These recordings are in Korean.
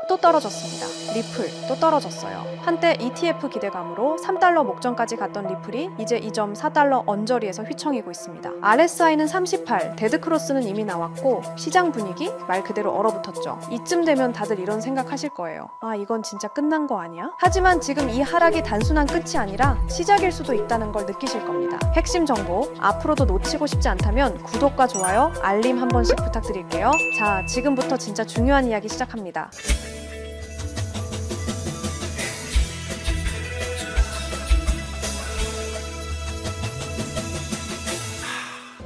또 떨어졌습니다. 리플 또 떨어졌어요. 한때 ETF 기대감으로 3달러 목전까지 갔던 리플이 이제 2.4달러 언저리에서 휘청이고 있습니다. RSI는 38, 데드크로스는 이미 나왔고 시장 분위기 말 그대로 얼어붙었죠. 이쯤 되면 다들 이런 생각하실 거예요. 아, 이건 진짜 끝난 거 아니야? 하지만 지금 이 하락이 단순한 끝이 아니라 시작일 수도 있다는 걸 느끼실 겁니다. 핵심 정보 앞으로도 놓치고 싶지 않다면 구독과 좋아요, 알림 한 번씩 부탁드릴게요. 자, 지금부터 진짜 중요한 이야기 시작합니다.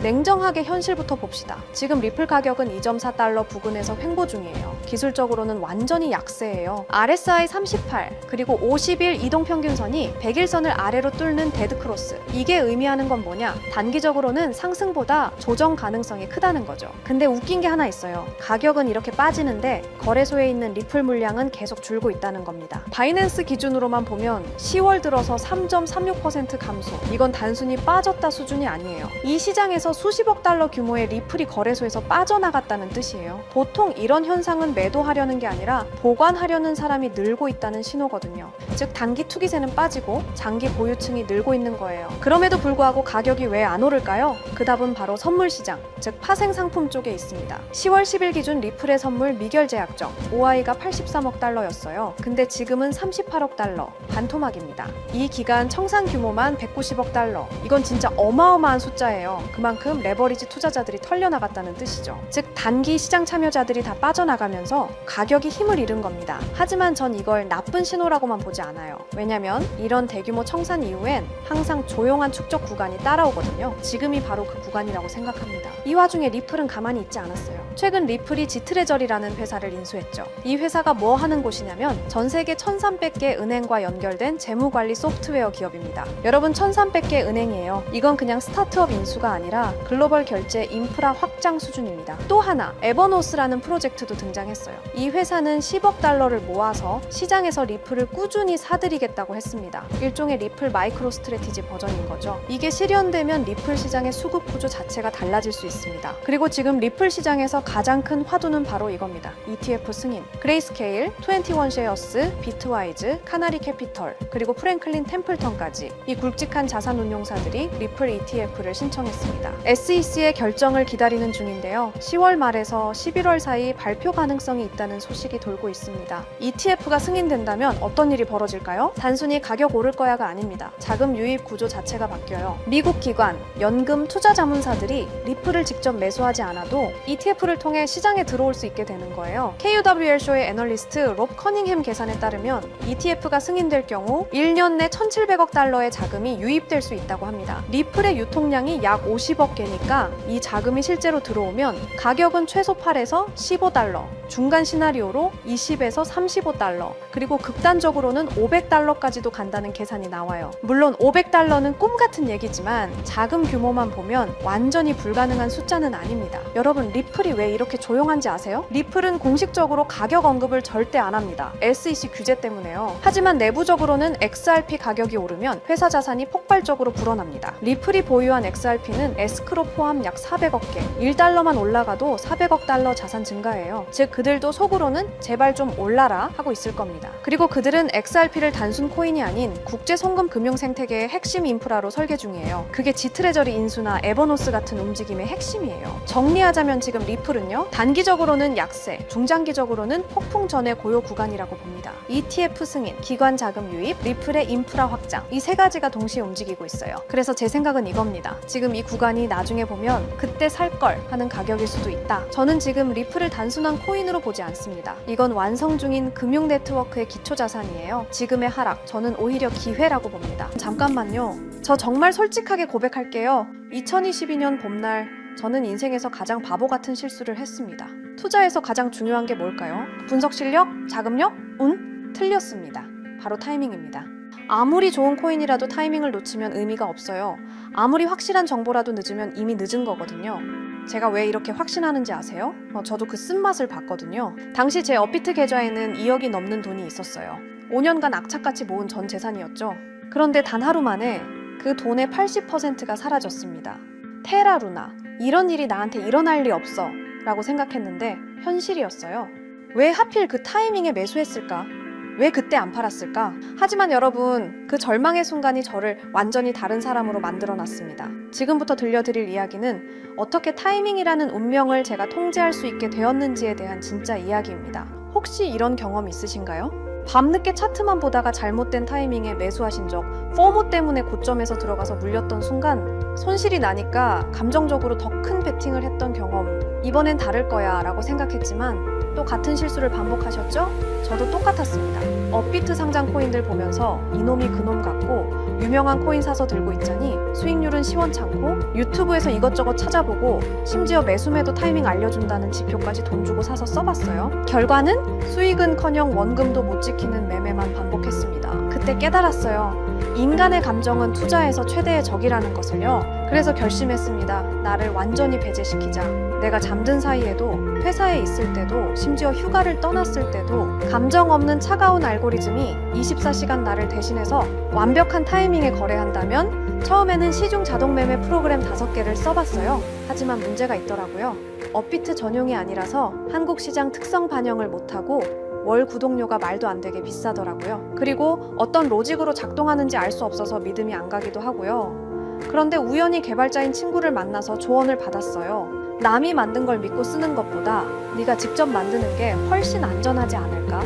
냉정하게 현실부터 봅시다. 지금 리플 가격은 2.4달러 부근에서 횡보 중이에요. 기술적으로는 완전히 약세예요. RSI 38, 그리고 50일 이동평균선이 100일선을 아래로 뚫는 데드크로스. 이게 의미하는 건 뭐냐? 단기적으로는 상승보다 조정 가능성이 크다는 거죠. 근데 웃긴 게 하나 있어요. 가격은 이렇게 빠지는데 거래소에 있는 리플 물량은 계속 줄고 있다는 겁니다. 바이낸스 기준으로만 보면 10월 들어서 3.36% 감소. 이건 단순히 빠졌다 수준이 아니에요. 이 시장에서 수십억 달러 규모의 리플이 거래소에서 빠져나갔다는 뜻이에요. 보통 이런 현상은 매도하려는 게 아니라 보관하려는 사람이 늘고 있다는 신호거든요. 즉 단기 투기세는 빠지고 장기 보유층이 늘고 있는 거예요. 그럼에도 불구하고 가격이 왜 안 오를까요? 그 답은 바로 선물 시장, 즉 파생 상품 쪽에 있습니다. 10월 10일 기준 리플의 선물 미결제약정 OI가 83억 달러였어요. 근데 지금은 38억 달러, 반토막입니다. 이 기간 청산 규모만 190억 달러. 이건 진짜 어마어마한 숫자예요. 그만큼 레버리지 투자자들이 털려나갔다는 뜻이죠. 즉 단기 시장 참여자들이 다 빠져나가면서 가격이 힘을 잃은 겁니다. 하지만 전 이걸 나쁜 신호라고만 보지 않아요. 왜냐면 이런 대규모 청산 이후엔 항상 조용한 축적 구간이 따라오거든요. 지금이 바로 그 구간이라고 생각합니다. 이 와중에 리플은 가만히 있지 않았어요. 최근 리플이 지트레저리라는 회사를 인수했죠. 이 회사가 뭐 하는 곳이냐면 전 세계 1300개 은행과 연결된 재무관리 소프트웨어 기업입니다. 여러분 1300개 은행이에요. 이건 그냥 스타트업 인수가 아니라 글로벌 결제 인프라 확장 수준입니다. 또 하나, 에버노스라는 프로젝트도 등장했어요. 이 회사는 10억 달러를 모아서 시장에서 리플을 꾸준히 사들이겠다고 했습니다. 일종의 리플 마이크로 스트래티지 버전인 거죠. 이게 실현되면 리플 시장의 수급 구조 자체가 달라질 수 있습니다. 그리고 지금 리플 시장에서 가장 큰 화두는 바로 이겁니다. ETF 승인. 그레이스케일, 21쉐어스, 비트와이즈, 카나리 캐피털, 그리고 프랭클린 템플턴까지 이 굵직한 자산 운용사들이 리플 ETF를 신청했습니다. SEC의 결정을 기다리는 중인데요. 10월 말에서 11월 사이 발표 가능성이 있다는 소식이 돌고 있습니다. ETF가 승인된다면 어떤 일이 벌어질까요? 단순히 가격 오를 거야가 아닙니다. 자금 유입 구조 자체가 바뀌어요. 미국 기관, 연금, 투자 자문사들이 리플을 직접 매수하지 않아도 ETF를 통해 시장에 들어올 수 있게 되는 거예요. KUWR쇼의 애널리스트 롭 커닝햄 계산에 따르면 ETF가 승인될 경우 1년 내 1,700억 달러의 자금이 유입될 수 있다고 합니다. 리플의 유통량이 약 50억 개니까 이 자금이 실제로 들어오면 가격은 최소 8에서 15달러, 중간 시나리오로 20에서 35달러, 그리고 극단적으로는 500달러까지도 간다는 계산이 나와요. 물론 500달러는 꿈 같은 얘기지만 자금 규모만 보면 완전히 불가능한 숫자는 아닙니다. 여러분 리플이 왜 이렇게 조용한지 아세요? 리플은 공식적으로 가격 언급을 절대 안 합니다. SEC 규제 때문에요. 하지만 내부적으로는 XRP 가격이 오르면 회사 자산이 폭발적으로 불어납니다. 리플이 보유한 XRP는 에스크로 포함 약 400억 개, 1달러만 올라가도 400억 달러 자산 증가예요. 즉 그들도 속으로는 제발 좀 올라라 하고 있을 겁니다. 그리고 그들은 XRP를 단순 코인이 아닌 국제 송금 금융 생태계의 핵심 인프라로 설계 중이에요. 그게 지트레저리 인수나 에버노스 같은 움직임의 핵심이에요. 정리하자면 지금 리플은요, 단기적으로는 약세, 중장기적으로는 폭풍 전의 고요 구간이라고 봅니다. ETF 승인, 기관 자금 유입, 리플의 인프라 확장, 이 세 가지가 동시에 움직이고 있어요. 그래서 제 생각은 이겁니다. 지금 이 구간이 나중에 보면 그때 살 걸 하는 가격일 수도 있다. 저는 지금 리플을 단순한 코인으로 보지 않습니다. 이건 완성 중인 금융 네트워크의 기초 자산이에요. 지금의 하락, 저는 오히려 기회라고 봅니다. 잠깐만요. 저 정말 솔직하게 고백할게요. 2022년 봄날 저는 인생에서 가장 바보 같은 실수를 했습니다. 투자에서 가장 중요한 게 뭘까요? 분석 실력? 자금력? 운? 틀렸습니다. 바로 타이밍입니다. 아무리 좋은 코인이라도 타이밍을 놓치면 의미가 없어요. 아무리 확실한 정보라도 늦으면 이미 늦은 거거든요. 제가 왜 이렇게 확신하는지 아세요? 저도 그 쓴맛을 봤거든요. 당시 제 업비트 계좌에는 2억이 넘는 돈이 있었어요. 5년간 악착같이 모은 전 재산이었죠. 그런데 단 하루 만에 그 돈의 80%가 사라졌습니다. 테라루나, 이런 일이 나한테 일어날 리 없어 라고 생각했는데 현실이었어요. 왜 하필 그 타이밍에 매수했을까? 왜 그때 안 팔았을까? 하지만 여러분, 그 절망의 순간이 저를 완전히 다른 사람으로 만들어놨습니다. 지금부터 들려드릴 이야기는 어떻게 타이밍이라는 운명을 제가 통제할 수 있게 되었는지에 대한 진짜 이야기입니다. 혹시 이런 경험 있으신가요? 밤늦게 차트만 보다가 잘못된 타이밍에 매수하신 적, 포모 때문에 고점에서 들어가서 물렸던 순간 손실이 나니까 감정적으로 더 큰 베팅을 했던 경험, 이번엔 다를 거야 라고 생각했지만 또 같은 실수를 반복하셨죠? 저도 똑같았습니다. 업비트 상장 코인들 보면서 이놈이 그놈 같고 유명한 코인 사서 들고 있자니 수익률은 시원찮고 유튜브에서 이것저것 찾아보고 심지어 매수매도 타이밍 알려준다는 지표까지 돈 주고 사서 써봤어요. 결과는 수익은커녕 원금도 못 지키는 매매만 반복했습니다. 그때 깨달았어요. 인간의 감정은 투자에서 최대의 적이라는 것을요. 그래서 결심했습니다. 나를 완전히 배제시키자. 내가 잠든 사이에도, 회사에 있을 때도, 심지어 휴가를 떠났을 때도 감정 없는 차가운 알고리즘이 24시간 나를 대신해서 완벽한 타이밍에 거래한다면 처음에는 시중 자동 매매 프로그램 5개를 써봤어요. 하지만 문제가 있더라고요. 업비트 전용이 아니라서 한국 시장 특성 반영을 못하고 월 구독료가 말도 안 되게 비싸더라고요. 그리고 어떤 로직으로 작동하는지 알 수 없어서 믿음이 안 가기도 하고요. 그런데 우연히 개발자인 친구를 만나서 조언을 받았어요. 남이 만든 걸 믿고 쓰는 것보다 네가 직접 만드는 게 훨씬 안전하지 않을까?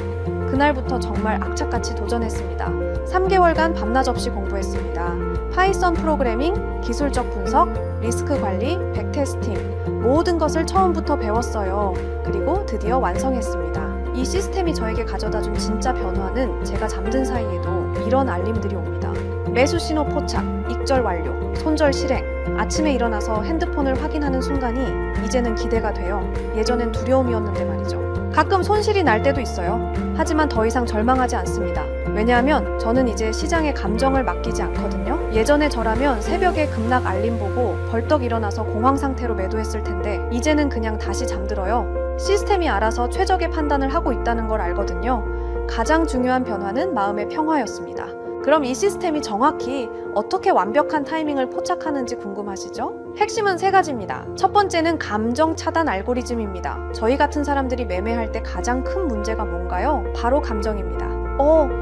그날부터 정말 악착같이 도전했습니다. 3개월간 밤낮 없이 공부했습니다. 파이썬 프로그래밍, 기술적 분석, 리스크 관리, 백테스팅, 모든 것을 처음부터 배웠어요. 그리고 드디어 완성했습니다. 이 시스템이 저에게 가져다준 진짜 변화는 제가 잠든 사이에도 이런 알림들이 옵니다. 매수 신호 포착, 익절 완료, 손절 실행. 아침에 일어나서 핸드폰을 확인하는 순간이 이제는 기대가 돼요. 예전엔 두려움이었는데 말이죠. 가끔 손실이 날 때도 있어요. 하지만 더 이상 절망하지 않습니다. 왜냐하면 저는 이제 시장의 감정을 맡기지 않거든요. 예전에 저라면 새벽에 급락 알림 보고 벌떡 일어나서 공황 상태로 매도했을 텐데 이제는 그냥 다시 잠들어요. 시스템이 알아서 최적의 판단을 하고 있다는 걸 알거든요. 가장 중요한 변화는 마음의 평화였습니다. 그럼 이 시스템이 정확히 어떻게 완벽한 타이밍을 포착하는지 궁금하시죠? 핵심은 3가지입니다. 첫 번째는 감정 차단 알고리즘입니다. 저희 같은 사람들이 매매할 때 가장 큰 문제가 뭔가요? 바로 감정입니다.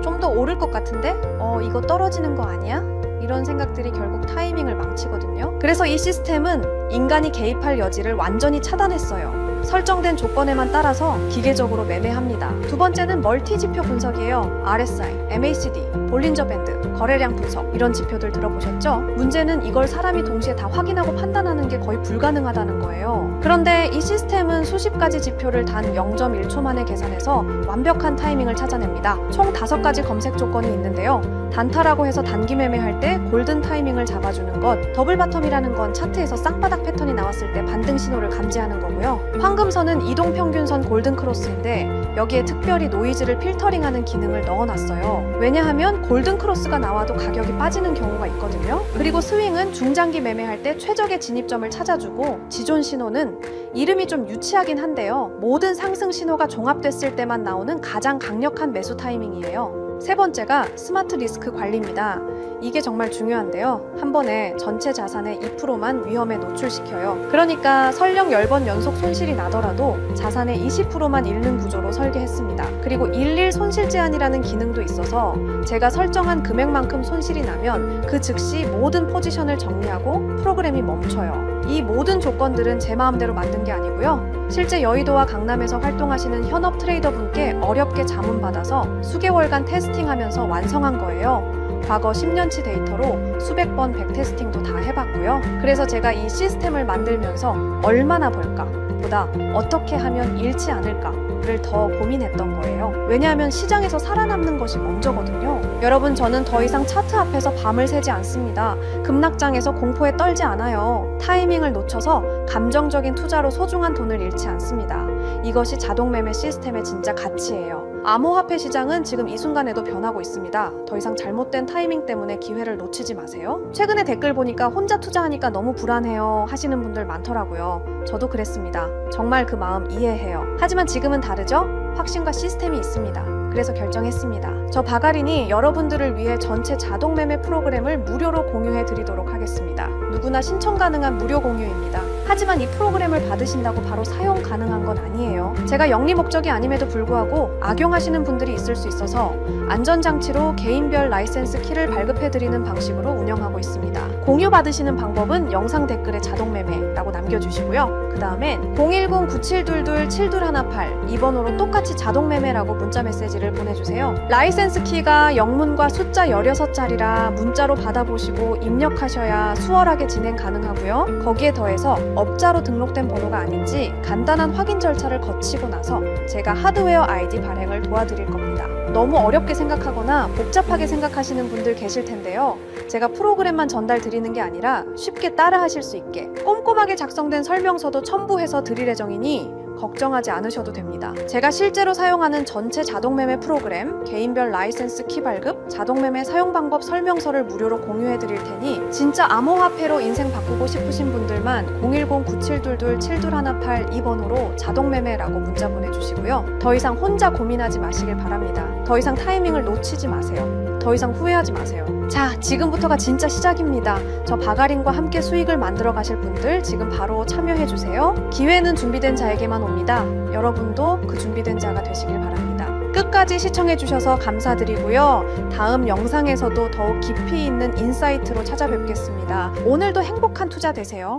좀 더 오를 것 같은데? 이거 떨어지는 거 아니야? 이런 생각들이 결국 타이밍을 망치거든요. 그래서 이 시스템은 인간이 개입할 여지를 완전히 차단했어요. 설정된 조건에만 따라서 기계적으로 매매합니다. 두 번째는 멀티 지표 분석이에요. RSI, MACD, 볼린저 밴드, 거래량 분석 이런 지표들 들어보셨죠? 문제는 이걸 사람이 동시에 다 확인하고 판단하는 게 거의 불가능하다는 거예요. 그런데 이 시스템은 수십 가지 지표를 단 0.1초 만에 계산해서 완벽한 타이밍을 찾아냅니다. 총 5가지 검색 조건이 있는데요. 단타라고 해서 단기 매매할 때 골든 타이밍을 잡아주는 것, 더블 바텀이라는 건 차트에서 쌍바닥 패턴이 나왔을 때 반등 신호를 감지하는 거고요. 황금선은 이동평균선 골든 크로스인데 여기에 특별히 노이즈를 필터링하는 기능을 넣어놨어요. 왜냐하면 골든 크로스가 나와도 가격이 빠지는 경우가 있거든요. 그리고 스윙은 중장기 매매할 때 최적의 진입점을 찾아주고 지존 신호는 이름이 좀 유치하긴 한데요. 모든 상승 신호가 종합됐을 때만 나오는 가장 강력한 매수 타이밍이에요. 세 번째가 스마트 리스크 관리입니다. 이게 정말 중요한데요. 한 번에 전체 자산의 2%만 위험에 노출시켜요. 그러니까 설령 10번 연속 손실이 나더라도 자산의 20%만 잃는 구조로 설계했습니다. 그리고 일일 손실 제한이라는 기능도 있어서 제가 설정한 금액만큼 손실이 나면 그 즉시 모든 포지션을 정리하고 프로그램이 멈춰요. 이 모든 조건들은 제 마음대로 만든 게 아니고요. 실제 여의도와 강남에서 활동하시는 현업 트레이더분께 어렵게 자문받아서 수개월간 테스팅하면서 완성한 거예요. 과거 10년치 데이터로 수백 번 백테스팅도 다 해봤고요. 그래서 제가 이 시스템을 만들면서 얼마나 벌까 보다 어떻게 하면 잃지 않을까를 더 고민했던 거예요. 왜냐하면 시장에서 살아남는 것이 먼저거든요. 여러분, 저는 더 이상 차트 앞에서 밤을 새지 않습니다. 급락장에서 공포에 떨지 않아요. 타이밍을 놓쳐서 감정적인 투자로 소중한 돈을 잃지 않습니다. 이것이 자동매매 시스템의 진짜 가치예요. 암호화폐 시장은 지금 이 순간에도 변하고 있습니다. 더 이상 잘못된 타이밍 때문에 기회를 놓치지 마세요. 최근에 댓글 보니까 혼자 투자하니까 너무 불안해요 하시는 분들 많더라고요. 저도 그랬습니다. 정말 그 마음 이해해요. 하지만 지금은 다르죠? 확신과 시스템이 있습니다. 그래서 결정했습니다. 저 바가린이 여러분들을 위해 전체 자동 매매 프로그램을 무료로 공유해 드리도록 하겠습니다. 누구나 신청 가능한 무료 공유입니다. 하지만 이 프로그램을 받으신다고 바로 사용 가능한 건 아니에요. 제가 영리 목적이 아님에도 불구하고 악용하시는 분들이 있을 수 있어서 안전장치로 개인별 라이센스 키를 발급해드리는 방식으로 운영하고 있습니다. 공유 받으시는 방법은 영상 댓글에 자동 매매라고 남겨주시고요. 그 다음엔 010-9722-7218 2번으로 똑같이 자동 매매라고 문자 메시지를 보내주세요. 라이센스 키가 영문과 숫자 16자리라 문자로 받아보시고 입력하셔야 수월하게 진행 가능하고요. 거기에 더해서 업자로 등록된 번호가 아닌지 간단한 확인 절차를 거치고 나서 제가 하드웨어 아이디 발행을 도와드릴 겁니다. 너무 어렵게 생각하거나 복잡하게 생각하시는 분들 계실 텐데요. 제가 프로그램만 전달 드리는 게 아니라 쉽게 따라 하실 수 있게 꼼꼼하게 작성된 설명서도 첨부해서 드릴 예정이니 걱정하지 않으셔도 됩니다. 제가 실제로 사용하는 전체 자동매매 프로그램, 개인별 라이센스 키 발급, 자동매매 사용 방법 설명서를 무료로 공유해 드릴 테니 진짜 암호화폐로 인생 바꾸고 싶으신 분들만 010-9722-7218 2번으로 자동매매라고 문자 보내주시고요. 더 이상 혼자 고민하지 마시길 바랍니다. 더 이상 타이밍을 놓치지 마세요. 더 이상 후회하지 마세요. 자, 지금부터가 진짜 시작입니다. 저 바가린과 함께 수익을 만들어 가실 분들 지금 바로 참여해 주세요. 기회는 준비된 자에게만 옵니다. 여러분도 그 준비된 자가 되시길 바랍니다. 끝까지 시청해 주셔서 감사드리고요. 다음 영상에서도 더욱 깊이 있는 인사이트로 찾아뵙겠습니다. 오늘도 행복한 투자 되세요.